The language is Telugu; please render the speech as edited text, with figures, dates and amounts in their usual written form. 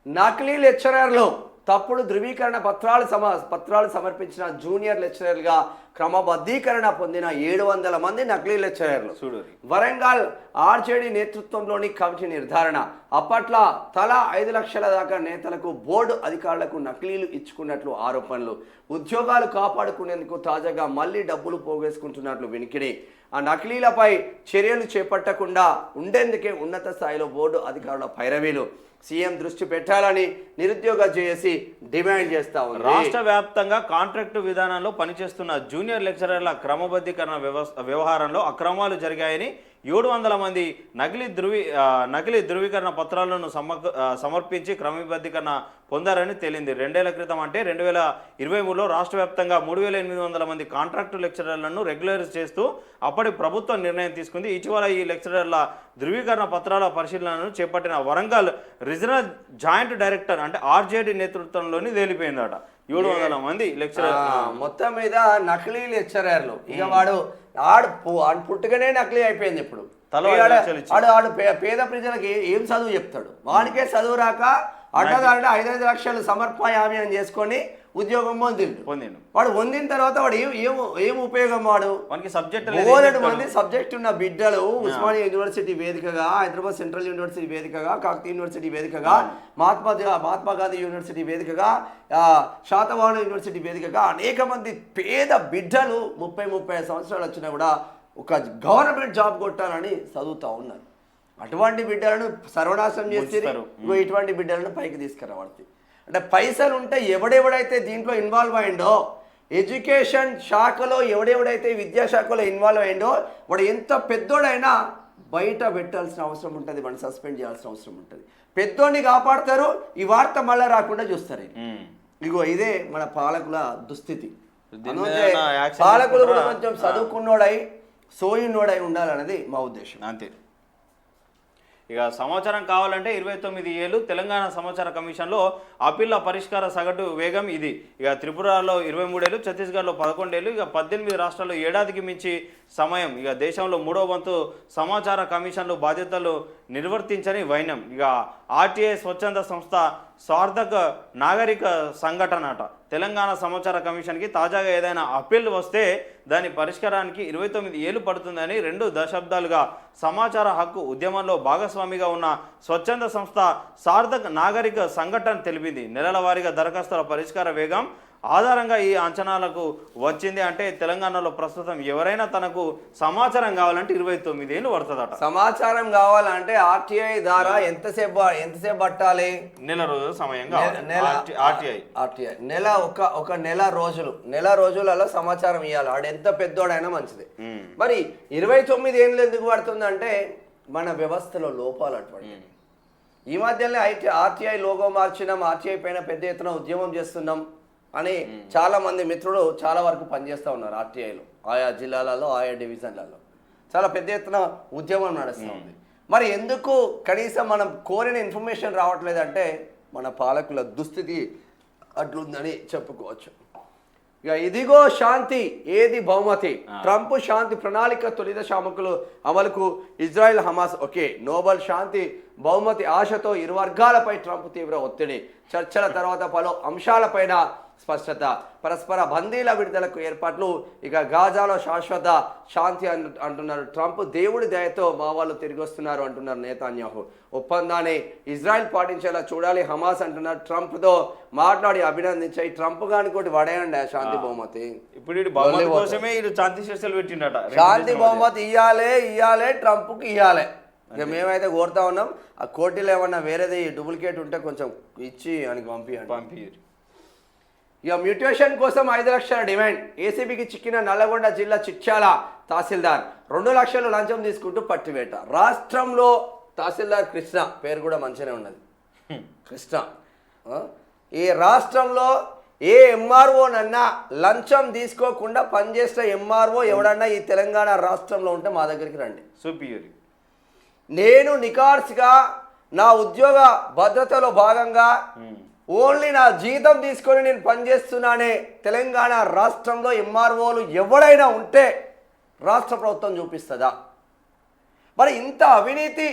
నకిలీ లెక్చరర్లు తప్పుడు ధృవీకరణ పత్రాలు సమర్పించిన జూనియర్ లెక్చరర్గా క్రమబద్ధీకరణ పొందిన 700 మంది నకిలీ లెక్చరర్లు. వరంగల్ ఆర్జేడీ నేతృత్వంలోని కమిటీ నిర్ధారణ. అప్పట్లో తలా 5 లక్షల దాకా నేతలకు బోర్డు అధికారులకు నకిలీలు ఇచ్చుకున్నట్లు ఆరోపణలు. ఉద్యోగాలు కాపాడుకునేందుకు తాజాగా మళ్లీ డబ్బులు పోగేసుకుంటున్నట్లు వినికిడి. ఆ నకిలీలపై చర్యలు చేపట్టకుండా ఉండేందుకే ఉన్నత స్థాయిలో బోర్డు అధికారుల పైరవీలు. సీఎం దృష్టి పెట్టాలని నిరుద్యోగ జేఏసీ డిమాండ్ చేస్తా ఉంది. రాష్ట్ర వ్యాప్తంగా కాంట్రాక్టు విధానంలో పనిచేస్తున్న జూనియర్ లెక్చరర్ల క్రమబద్ధీకరణ వ్యవహారంలో అక్రమాలు జరిగాయని 700 మంది నకిలీ ధృవీకరణ పత్రాలను సమర్పించి క్రమబద్ధీకరణ పొందారని తేలింది. 2 ఏళ్ల క్రితం అంటే 2023లో రాష్ట్ర వ్యాప్తంగా 3800 మంది కాంట్రాక్టు లెక్చరర్లను రెగ్యులరైజ్ చేస్తూ అప్పటి ప్రభుత్వం నిర్ణయం తీసుకుంది. ఇటీవల ఈ లెక్చరర్ల ధృవీకరణ పత్రాల పరిశీలనను చేపట్టిన వరంగల్ రీజనల్ జాయింట్ డైరెక్టర్ అంటే ఆర్జేడీ నేతృత్వంలోని తేలిపోయిందట. 700 మంది లెక్చరర్ మొత్తం మీద నకిలీ లెక్చరర్లు. ఇక వాడు పుట్టుకనే నకిలీ అయిపోయింది. ఇప్పుడు ఆడు పేద ప్రజలకి ఏం చదువు చెప్తాడు? వాడికే చదువు రాక అడ్డదారుడు 5 లక్షలు సమర్పయామి అని చేసుకొని ఉద్యోగం పొందిండు. వాడు పొందిన తర్వాత వాడు ఏం ఉపయోగం? వాడికి సబ్జెక్ట్ ఉన్న బిడ్డలు ఉస్మానియా యూనివర్సిటీ వేదికగా, హైదరాబాద్ సెంట్రల్ యూనివర్సిటీ వేదికగా, కాకతీయ యూనివర్సిటీ వేదికగా, మహాత్మా గాంధీ యూనివర్సిటీ వేదికగా, శాతవాహన యూనివర్సిటీ వేదికగా అనేక మంది పేద బిడ్డలు 30-35 సంవత్సరాలు వచ్చినా కూడా ఒక గవర్నమెంట్ జాబ్ కొట్టాలని చదువుతూ ఉన్నారు. అటువంటి బిడ్డలను సర్వనాశనం చేస్తారు. ఇటువంటి బిడ్డలను పైకి తీసుకురావాలి. అంటే పైసలు ఉంటే ఎవడెవడైతే దీంట్లో ఇన్వాల్వ్ అయ్యిండో, ఎడ్యుకేషన్ శాఖలో ఎవడెవడైతే విద్యాశాఖలో ఇన్వాల్వ్ అయ్యిండో వాడు ఎంత పెద్దోడైనా బయట పెట్టాల్సిన అవసరం ఉంటుంది, వాడిని సస్పెండ్ చేయాల్సిన అవసరం ఉంటుంది. పెద్దోడిని కాపాడతారు, ఈ వార్త మళ్ళీ రాకుండా చూస్తారు. ఇగో ఇదే మన పాలకుల దుస్థితి. పాలకులు కూడా కొంచెం చదువుకున్నోడై సోయినోడై ఉండాలన్నది మా ఉద్దేశం. అంతే. ఇక సమాచారం కావాలంటే 29 ఏళ్ళు తెలంగాణ సమాచార కమిషన్లో అప్పీళ్ల పరిష్కార సగటు వేగం ఇది. ఇక త్రిపురలో 23 ఏళ్ళు, ఛత్తీస్గఢ్లో 11 ఏళ్ళు, ఇక 18 రాష్ట్రాల్లో ఏడాదికి మించి సమయం. ఇక దేశంలో 3వ వంతు సమాచార కమిషన్లు బాధ్యతలు నిర్వర్తించని వైనం. ఇక ఆర్టీఐ స్వచ్ఛంద సంస్థ సార్థక్ నాగరిక సంఘటన అట. తెలంగాణ సమాచార కమిషన్కి తాజాగా ఏదైనా అప్పీల్ వస్తే దాని పరిష్కారానికి 29 ఏళ్ళు పడుతుందని 2 దశాబ్దాలుగా సమాచార హక్కు ఉద్యమంలో భాగస్వామిగా ఉన్న స్వచ్ఛంద సంస్థ సార్థక్ నాగరిక సంఘటన తెలిపింది. నెలల వారీగా దరఖాస్తుల పరిష్కార వేగం ఆధారంగా ఈ అంచనాలకు వచ్చింది. అంటే తెలంగాణలో ప్రస్తుతం ఎవరైనా తనకు సమాచారం కావాలంటే 29 ఏళ్ళు పడుతుందట. సమాచారం కావాలంటే ఆర్టీఐ ద్వారా ఎంతసేపు పట్టాలి? నెల రోజుల సమయం. ఆర్టీఐ నెల రోజులలో సమాచారం ఇవ్వాలి. ఆడు ఎంత పెద్దోడైనా మంచిది. మరి 29 ఏళ్ళు ఎందుకు పడుతుందంటే మన వ్యవస్థలో లోపాలు అటువంటి. ఈ మధ్యనే ఆర్టీఐ లోగో మార్చినాం, ఆర్టీఐ పైన పెద్ద ఎత్తున ఉద్యమం చేస్తున్నాం అని చాలా మంది మిత్రులు చాలా వరకు పనిచేస్తూ ఉన్నారు. ఆర్టీఐలో ఆయా జిల్లాలలో, ఆయా డివిజన్లలో చాలా పెద్ద ఎత్తున ఉద్యమం నడుస్తూ ఉంది. మరి ఎందుకు కనీసం మనం కోరిన ఇన్ఫర్మేషన్ రావట్లేదంటే మన పాలకుల దుస్థితి అట్లుందని చెప్పుకోవచ్చు. ఇక ఇదిగో శాంతి, ఏది బహుమతి? ట్రంప్ శాంతి ప్రణాళిక తొలి దశ అమలుకు ఇజ్రాయెల్ హమాస్ ఓకే. నోబెల్ శాంతి బహుమతి ఆశతో ఇరు వర్గాలపై ట్రంప్ తీవ్ర ఒత్తిడి. చర్చల తర్వాత పలు అంశాలపైన స్పష్టత. పరస్పర బందీల విడుదలకు ఏర్పాట్లు. ఇక గాజాలో శాశ్వత శాంతి అంటున్నారు ట్రంప్. దేవుడి దయతో మా వాళ్ళు తిరిగి వస్తున్నారు అంటున్నారు నేతాన్యాహు. ఒప్పందాన్ని ఇజ్రాయెల్ పాటించేలా చూడాలి హమాస్ అంటున్నారు. ట్రంప్తో మాట్లాడి అభినందించాయి. ట్రంప్ గాని కూడా వడేయండి ఆ శాంతి బహుమతి. ఇప్పుడు శాంతి బహుమతి ఇయ్యాలే ట్రంప్కి ఇయ్యాలి. ఇక మేమైతే కోరుతా ఉన్నాం, ఆ కోర్టులో ఏమన్నా వేరేది డూప్లికేట్ ఉంటే కొంచెం ఇచ్చి అని పంపించండి. ఇక మ్యూటేషన్ కోసం 5 లక్షల డిమాండ్. ఏసీబీకి చిక్కిన నల్లగొండ జిల్లా చిట్యాల తహసీల్దార్ 2 లక్షలు లంచం తీసుకుంటూ పట్టివేట. రాష్ట్రంలో తహసీల్దార్ కృష్ణ పేరు కూడా మంచిగానే ఉన్నది, కృష్ణ. ఈ రాష్ట్రంలో ఏ ఎంఆర్ఓనన్నా లంచం తీసుకోకుండా పనిచేసే ఎంఆర్ఓ ఎవడన్నా ఈ తెలంగాణ రాష్ట్రంలో ఉంటే మా దగ్గరికి రండి. సుపీరియర్. నేను నికార్స్గా నా ఉద్యోగ భద్రతలో భాగంగా ఓన్లీ నా జీతం తీసుకొని నేను పనిచేస్తున్నానే తెలంగాణ రాష్ట్రంలో ఎంఆర్ఓలు ఎవడైనా ఉంటే రాష్ట్ర ప్రభుత్వం చూపిస్తుందా? మరి ఇంత అవినీతి